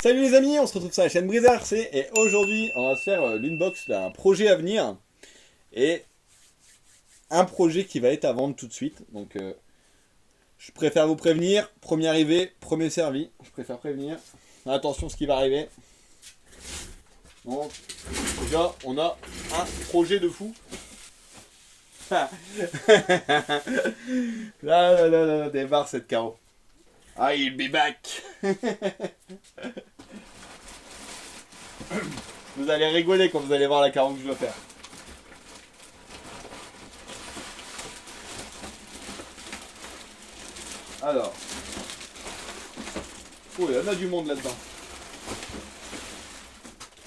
Salut les amis, on se retrouve sur la chaîne Brisard et aujourd'hui on va se faire l'unbox d'un projet à venir et un projet qui va être à vendre tout de suite. Donc je préfère vous prévenir, premier arrivé, premier servi. Je préfère prévenir. Attention ce qui va arriver. Donc déjà on a un projet de fou. Là, démarre cette carreau. Ah, il be back. Vous allez rigoler quand vous allez voir la carreau que je dois faire. Alors. Oh, il y en a du monde là-dedans.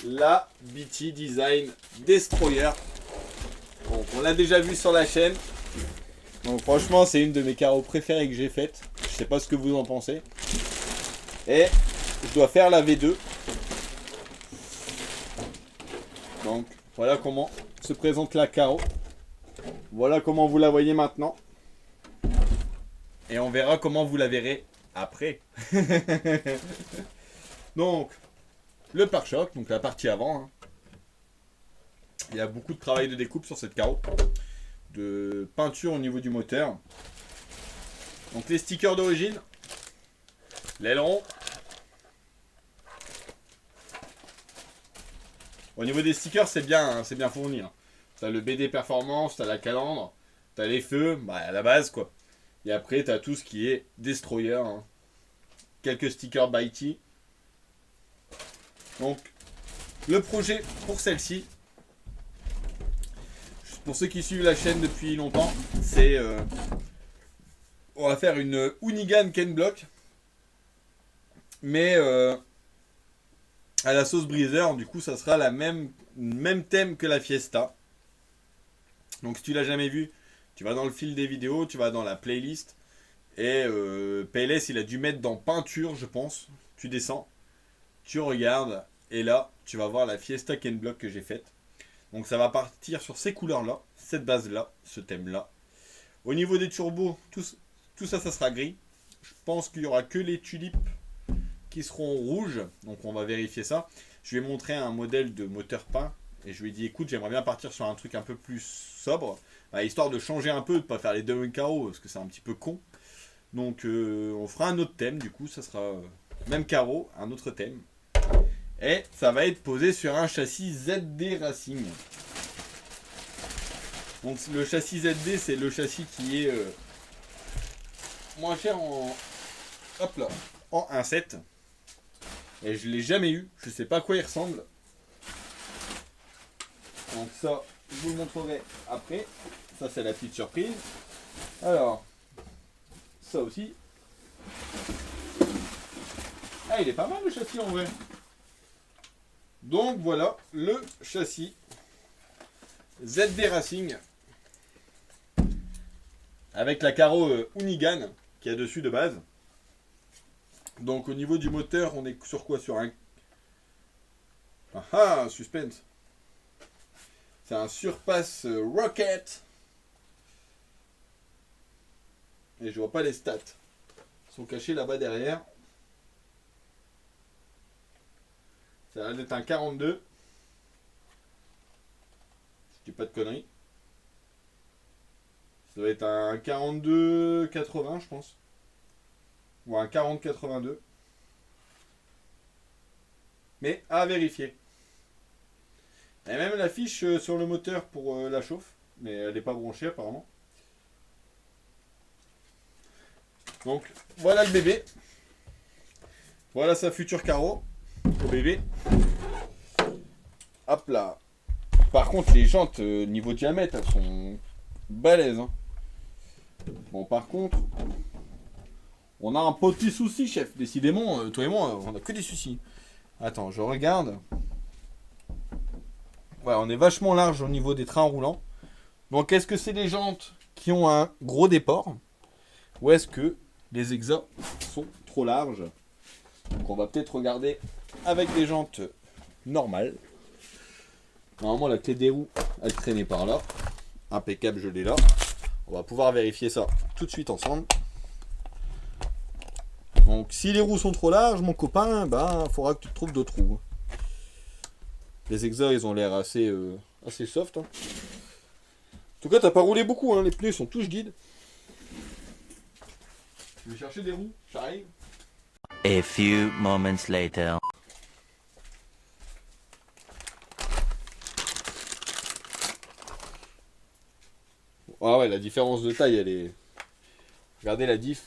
La BT Design Destroyer. Donc, on l'a déjà vu sur la chaîne. Donc franchement, c'est une de mes carreaux préférées que j'ai faites. Je sais pas ce que vous en pensez. Et je dois faire la V2. Donc voilà comment se présente la carreau. Voilà comment vous la voyez maintenant. Et on verra comment vous la verrez après. Donc le pare-choc, donc la partie avant. Hein. Il y a beaucoup de travail de découpe sur cette carreau. De peinture au niveau du moteur. Donc les stickers d'origine. L'aileron. Au niveau des stickers, c'est bien fourni. Hein. T'as le BD Performance, t'as la calandre, t'as les feux, bah à la base quoi. Et après t'as tout ce qui est Destroyer. Hein. Quelques stickers Bitey. Donc le projet pour celle-ci, pour ceux qui suivent la chaîne depuis longtemps, c'est on va faire une Hoonigan Ken Block, mais à la sauce briseur. Du coup ça sera la même thème que la Fiesta. Donc si tu l'as jamais vu, tu vas dans le fil des vidéos, tu vas dans la playlist et PLS il a dû mettre dans peinture je pense. Tu descends, tu regardes et là tu vas voir la Fiesta Ken Block que j'ai faite. Donc ça va partir sur ces couleurs là, cette base là, ce thème là. Au niveau des turbos, tout ça sera gris. Je pense qu'il y aura que les tulipes qui seront rouges, donc on va vérifier ça. Je lui ai montré un modèle de moteur peint et je lui ai dit écoute, j'aimerais bien partir sur un truc un peu plus sobre, histoire de changer un peu, de pas faire les deux carreaux parce que c'est un petit peu con. Donc on fera un autre thème, du coup ça sera même carreau, un autre thème. Et ça va être posé sur un châssis ZD Racing. Donc le châssis ZD c'est le châssis qui est moins cher en 1.7. Et je l'ai jamais eu, je sais pas à quoi il ressemble. Donc ça, je vous le montrerai après. Ça c'est la petite surprise. Alors, ça aussi. Ah, il est pas mal le châssis en vrai. Donc voilà le châssis ZD Racing avec la carreau Hoonigan qui est dessus de base. Donc au niveau du moteur, on est sur quoi? Sur un... Ah, suspense. C'est un Surpass Rocket. Et je vois pas les stats. Ils sont cachés là-bas derrière. Ça a l'air d'être un 42. Je dis pas de conneries. Ça doit être un 42-80 je pense. Ou un 40-82. Mais à vérifier. Il y a même l'affiche sur le moteur pour la chauffe. Mais elle n'est pas branchée apparemment. Donc voilà le bébé. Voilà sa future carreau. Au bébé. Hop là. Par contre les jantes niveau diamètre elles sont balèzes. Hein. Bon par contre... On a un petit souci, chef. Décidément, toi et moi, on a que des soucis. Attends, je regarde. Ouais, on est vachement large au niveau des trains roulants. Donc, est-ce que c'est les jantes qui ont un gros déport? Ou est-ce que les exas sont trop larges? Donc, on va peut-être regarder avec des jantes normales. Normalement, la clé des roues, elle traînait par là. Impeccable, je l'ai là. On va pouvoir vérifier ça tout de suite ensemble. Donc si les roues sont trop larges, mon copain, bah faudra que tu trouves d'autres roues. Les exas, ils ont l'air assez soft. Hein. En tout cas, t'as pas roulé beaucoup, hein. Les pneus sont tous guides. Tu veux chercher des roues? J'arrive. A few moments later. Ah ouais, la différence de taille, elle est... Regardez la diff.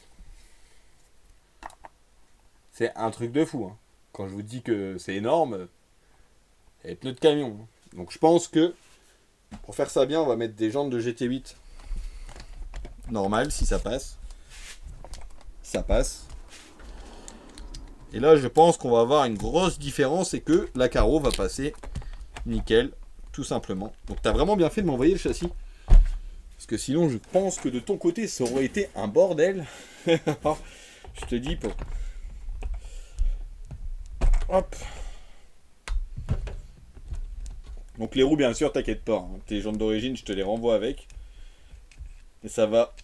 C'est un truc de fou. Hein. Quand je vous dis que c'est énorme, c'est les pneus de camion. Hein. Donc je pense que, pour faire ça bien, on va mettre des jantes de GT8. Normal, si ça passe. Ça passe. Et là, je pense qu'on va avoir une grosse différence et que la carreau va passer nickel, tout simplement. Donc t'as vraiment bien fait de m'envoyer le châssis. Parce que sinon, je pense que de ton côté, ça aurait été un bordel. Je te dis pour... Hop. Donc les roues, bien sûr, t'inquiète pas. Hein. Tes jantes d'origine, je te les renvoie avec. Et ça va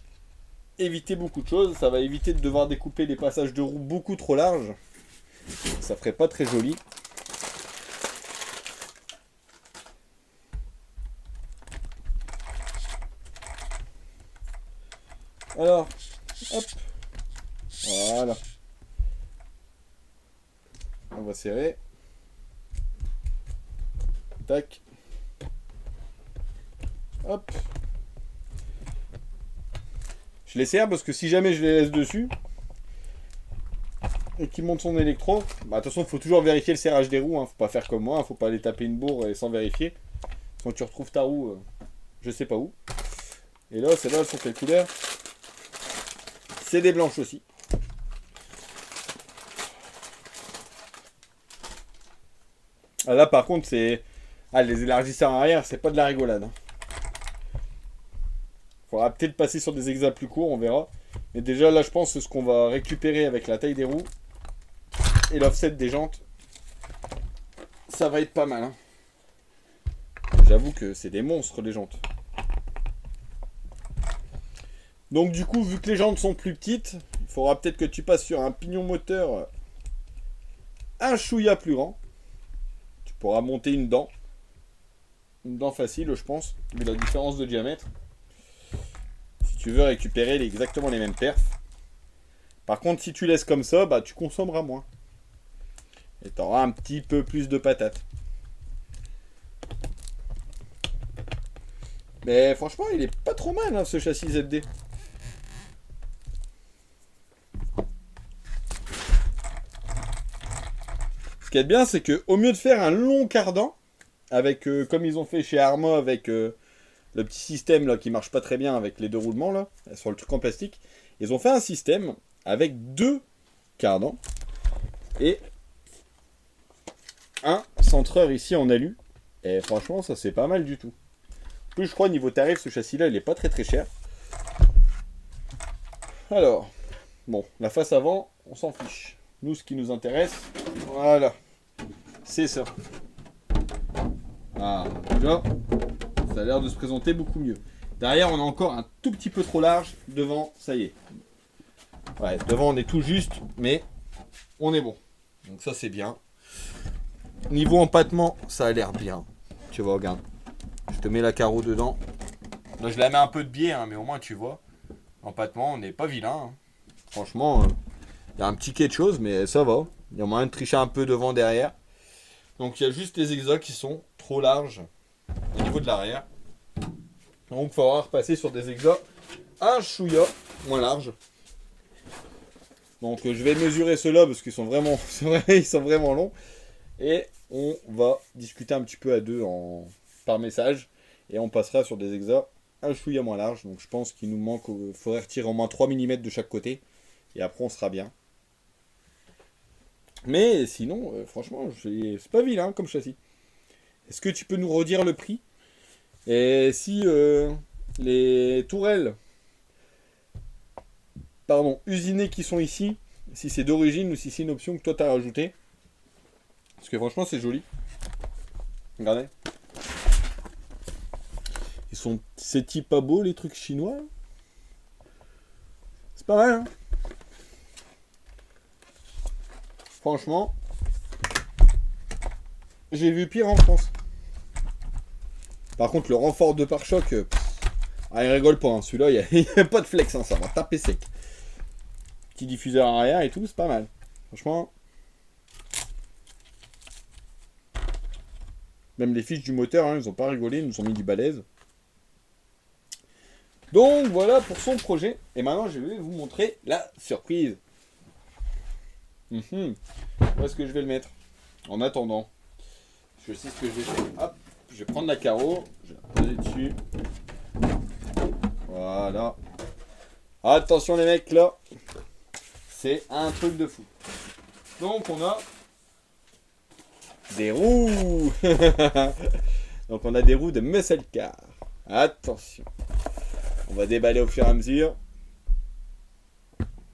éviter beaucoup de choses. Ça va éviter de devoir découper les passages de roues beaucoup trop larges. Ça ferait pas très joli. Alors, hop. Voilà. On va serrer. Tac. Hop. Je les serre parce que si jamais je les laisse dessus et qu'il monte son électro, bah de toute façon il faut toujours vérifier le serrage des roues, hein. Faut pas faire comme moi, hein. Faut pas aller taper une bourre et sans vérifier. Quand tu retrouves ta roue, je sais pas où. Et là, celles-là, elles sont quelle couleur? C'est des blanches aussi. Ah, là par contre c'est... Ah, les élargisseurs arrière, c'est pas de la rigolade. Hein. Faudra peut-être passer sur des exas plus courts, on verra. Mais déjà là je pense que ce qu'on va récupérer avec la taille des roues et l'offset des jantes, ça va être pas mal. Hein. J'avoue que c'est des monstres les jantes. Donc du coup, vu que les jantes sont plus petites, il faudra peut-être que tu passes sur un pignon moteur un chouïa plus grand. Tu pourras monter une dent. Une dent facile, je pense, vu la différence de diamètre. Si tu veux récupérer exactement les mêmes perfs. Par contre, si tu laisses comme ça, bah tu consommeras moins. Et tu auras un petit peu plus de patates. Mais franchement, il est pas trop mal, hein, ce châssis ZD. Ce qui est bien, c'est que au mieux de faire un long cardan, avec comme ils ont fait chez Arma avec le petit système là qui marche pas très bien avec les deux roulements là, sur le truc en plastique, ils ont fait un système avec deux cardans et un centreur ici en alu. Et franchement, ça c'est pas mal du tout. En plus, je crois niveau tarif, ce châssis là il est pas très très cher. Alors, bon, la face avant, on s'en fiche. Nous, ce qui nous intéresse, voilà, c'est ça. Ah, déjà, ça a l'air de se présenter beaucoup mieux. Derrière, on a encore un tout petit peu trop large. Devant, ça y est. Ouais, devant, on est tout juste, mais on est bon. Donc ça, c'est bien. Niveau empattement, ça a l'air bien. Tu vois, regarde. Je te mets la carreau dedans. Là, je la mets un peu de biais, hein, mais au moins, tu vois. Empattement, on n'est pas vilain. Hein. Franchement, il y a un petit quelque chose, mais ça va. Il y a moyen de tricher un peu devant, derrière. Donc, il y a juste les exas qui sont trop larges au niveau de l'arrière. Donc, il faudra repasser sur des exas un chouïa moins larges. Donc, je vais mesurer ceux-là parce qu'ils sont vraiment, ils sont vraiment longs. Et on va discuter un petit peu à deux par message. Et on passera sur des exas un chouïa moins larges. Donc, je pense qu'il nous manque, il faudrait retirer au moins 3 mm de chaque côté. Et après, on sera bien. Mais sinon, franchement, c'est pas vilain comme châssis. Est-ce que tu peux nous redire le prix? Et si les tourelles, pardon, usinées qui sont ici, si c'est d'origine ou si c'est une option que toi t'as rajouté? Parce que franchement, c'est joli. Regardez. C'est pas beau les trucs chinois. C'est pas mal, hein? Franchement, j'ai vu pire en France. Par contre, le renfort de pare-choc, il rigole pas. Hein. Celui-là, il n'y a pas de flex, hein, ça va taper sec. Petit diffuseur arrière et tout, c'est pas mal. Franchement. Même les fiches du moteur, hein, ils ont pas rigolé, ils nous ont mis du balèze. Donc voilà pour son projet. Et maintenant, je vais vous montrer la surprise. Où est-ce que je vais le mettre? En attendant, je sais ce que je vais faire. Hop, je vais prendre la carreau, je vais la poser dessus. Voilà. Attention les mecs, là, c'est un truc de fou. Donc on a des roues. Donc on a des roues de muscle car. Attention. On va déballer au fur et à mesure.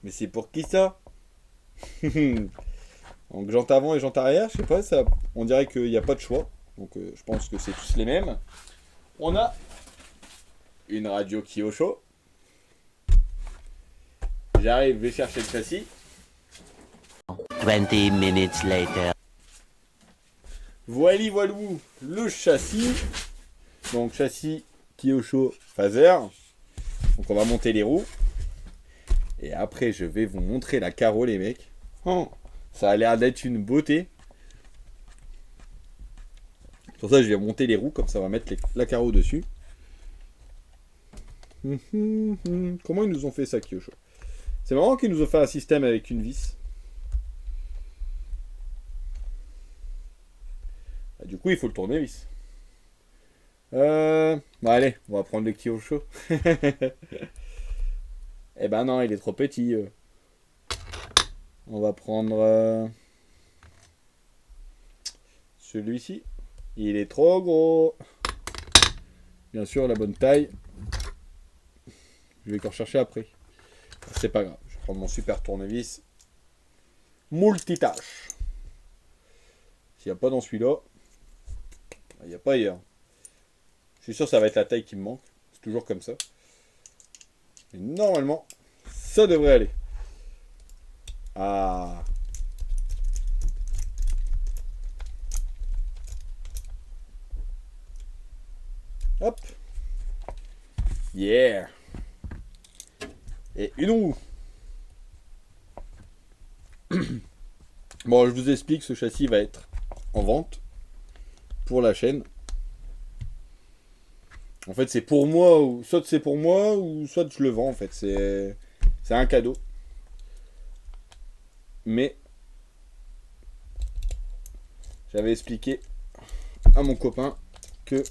Mais c'est pour qui ça? Donc jante avant et jante arrière, je sais pas, ça, on dirait qu'il n'y a pas de choix. Donc je pense que c'est tous les mêmes. On a une radio Kyosho. J'arrive, je vais chercher le châssis. 20 minutes later. Voilou, le châssis. Donc châssis Kyosho Phaser. Donc on va monter les roues. Et après je vais vous montrer la carreau les mecs. Oh, ça a l'air d'être une beauté. Pour ça je vais monter les roues, comme ça on va mettre la carreau dessus. Comment ils nous ont fait ça Kyosho? C'est marrant qu'ils nous ont fait un système avec une vis. Ah, du coup il faut le tournevis. Bon allez, on va prendre le Kyosho. Eh ben non, il est trop petit. On va prendre celui-ci. Il est trop gros. Bien sûr, la bonne taille. Je vais encore chercher après. C'est pas grave. Je vais prendre mon super tournevis. Multitâche. S'il n'y a pas dans celui-là, il n'y a pas ailleurs. Je suis sûr que ça va être la taille qui me manque. C'est toujours comme ça. Et normalement, ça devrait aller. Ah. Hop. Yeah. Et une roue. Bon, je vous explique, ce châssis va être en vente pour la chaîne. En fait, c'est pour moi, ou soit c'est pour moi, ou soit je le vends, en fait. C'est un cadeau. Mais, j'avais expliqué à mon copain que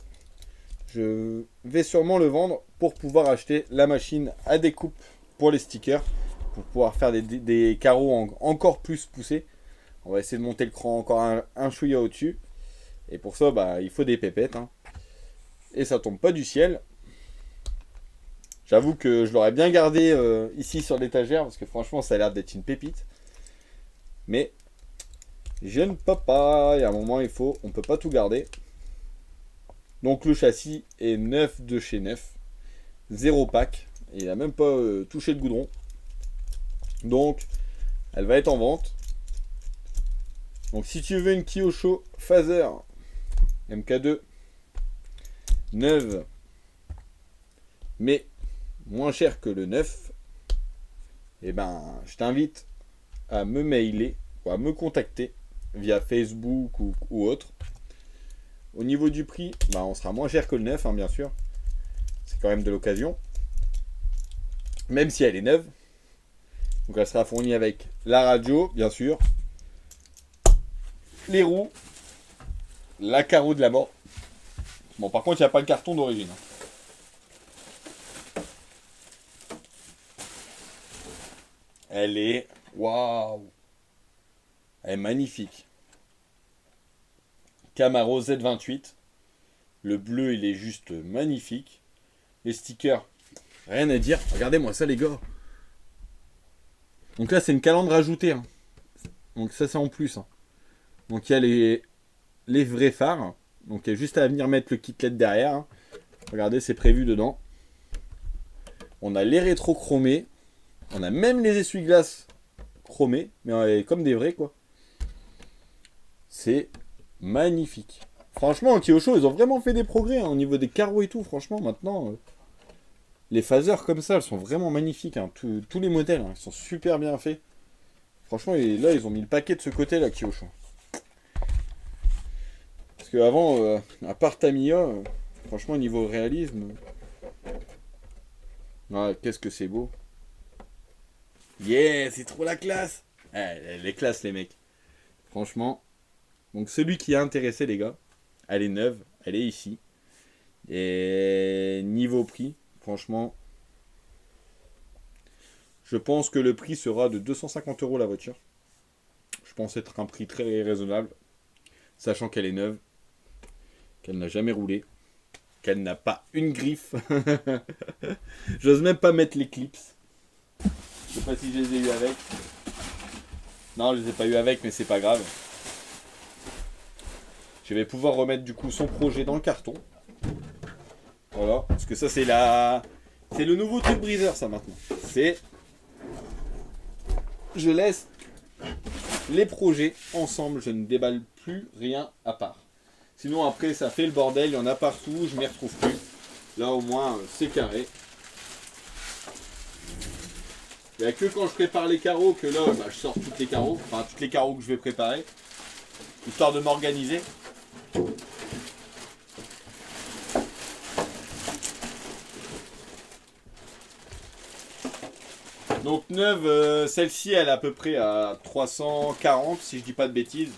je vais sûrement le vendre pour pouvoir acheter la machine à découpe pour les stickers, pour pouvoir faire des carreaux encore plus poussés. On va essayer de monter le cran encore un chouïa au-dessus. Et pour ça, bah, il faut des pépettes, hein. Et ça tombe pas du ciel. J'avoue que je l'aurais bien gardé ici sur l'étagère parce que franchement ça a l'air d'être une pépite. Mais je ne peux pas. Il y a un moment on peut pas tout garder. Donc le châssis est neuf de chez neuf. 0 pack. Et il a même pas touché le goudron. Donc elle va être en vente. Donc si tu veux une Kyosho Phaser MK2 neuve, mais moins cher que le neuf, et ben je t'invite à me mailer ou à me contacter via Facebook ou autre. Au niveau du prix, ben, on sera moins cher que le neuf, hein, bien sûr. C'est quand même de l'occasion. Même si elle est neuve. Donc elle sera fournie avec la radio, bien sûr. Les roues. La carreau de la mort. Bon, par contre, il n'y a pas le carton d'origine. Elle est... Waouh! Elle est magnifique. Camaro Z28. Le bleu, il est juste magnifique. Les stickers, rien à dire. Regardez-moi ça, les gars. Donc là, c'est une calandre ajoutée. Hein. Donc ça, c'est en plus. Hein. Donc il y a les vrais phares. Donc il y a juste à venir mettre le kit LED derrière. Hein. Regardez, c'est prévu dedans. On a les rétros chromés. On a même les essuie-glaces chromés. Mais comme des vrais, quoi. C'est magnifique. Franchement, Kyosho, ils ont vraiment fait des progrès hein, au niveau des carreaux et tout. Franchement, maintenant, les phasers comme ça, elles sont vraiment magnifiques. Hein. Tous les modèles, hein, ils sont super bien faits. Franchement, et là, ils ont mis le paquet de ce côté-là, Kyosho. Parce qu'avant, à part Tamiya, franchement, niveau réalisme... Ouais, qu'est-ce que c'est beau. Yeah, c'est trop la classe. Elle est classe, les mecs. Franchement. Donc, celui qui a intéressé, les gars, elle est neuve, elle est ici. Et niveau prix, franchement, je pense que le prix sera de 250 € la voiture. Je pense être un prix très raisonnable, sachant qu'elle est neuve, qu'elle n'a jamais roulé, qu'elle n'a pas une griffe. J'ose même pas mettre les clips. Je sais pas si je les ai eu avec. Non, je les ai pas eu avec, mais c'est pas grave. Je vais pouvoir remettre du coup son projet dans le carton. Voilà, parce que ça c'est c'est le nouveau truc briseur ça maintenant. C'est je laisse les projets ensemble, je ne déballe plus rien à part. Sinon après ça fait le bordel, il y en a partout, je m'y retrouve plus. Là au moins c'est carré. Il n'y a que quand je prépare les carreaux que là je sors tous les carreaux, enfin tous les carreaux que je vais préparer, histoire de m'organiser. Donc neuve, celle-ci elle est à peu près à 340 si je dis pas de bêtises.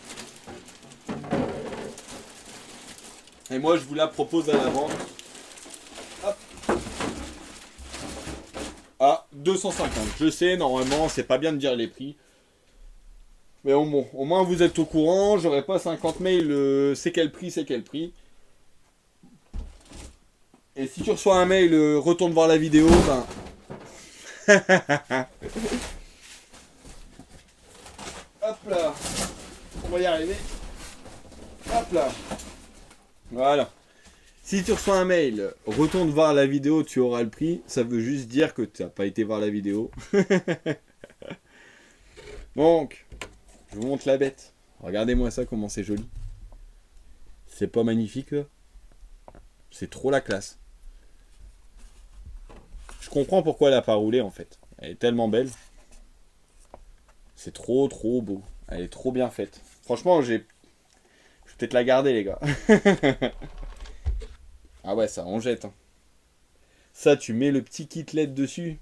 Et moi je vous la propose à la vente à 250. Je sais normalement c'est pas bien de dire les prix. Mais au moins vous êtes au courant, j'aurai pas 50 mails, c'est quel prix, c'est quel prix. Et si tu reçois un mail, retourne voir la vidéo, ben... Hop là, on va y arriver. Hop là. Voilà. Si tu reçois un mail, retourne voir la vidéo, tu auras le prix. Ça veut juste dire que tu n'as pas été voir la vidéo. Donc, je vous montre la bête. Regardez-moi ça, comment c'est joli. C'est pas magnifique là? C'est trop la classe. Je comprends pourquoi elle n'a pas roulé en fait. Elle est tellement belle. C'est trop beau. Elle est trop bien faite. Franchement, je vais peut-être la garder les gars. Ah ouais, ça on jette. Hein. Ça, tu mets le petit kit LED dessus.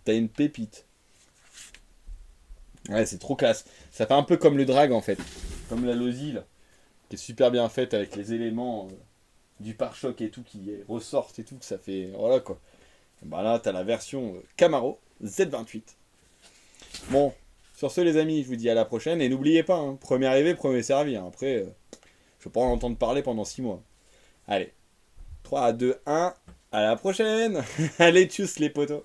T'as une pépite. Ouais, c'est trop classe. Ça fait un peu comme le drag en fait. Comme la Losi là. Qui est super bien faite avec les éléments du pare-choc et tout qui ressortent et tout. Ça fait... Voilà quoi. Bah là, t'as la version Camaro Z28. Bon, sur ce les amis, je vous dis à la prochaine. Et n'oubliez pas, hein, premier arrivé, premier servi. Hein. Après, je vais pas en entendre parler pendant 6 mois. Allez, 3, 2, 1, à la prochaine. Allez, tchuss les potos.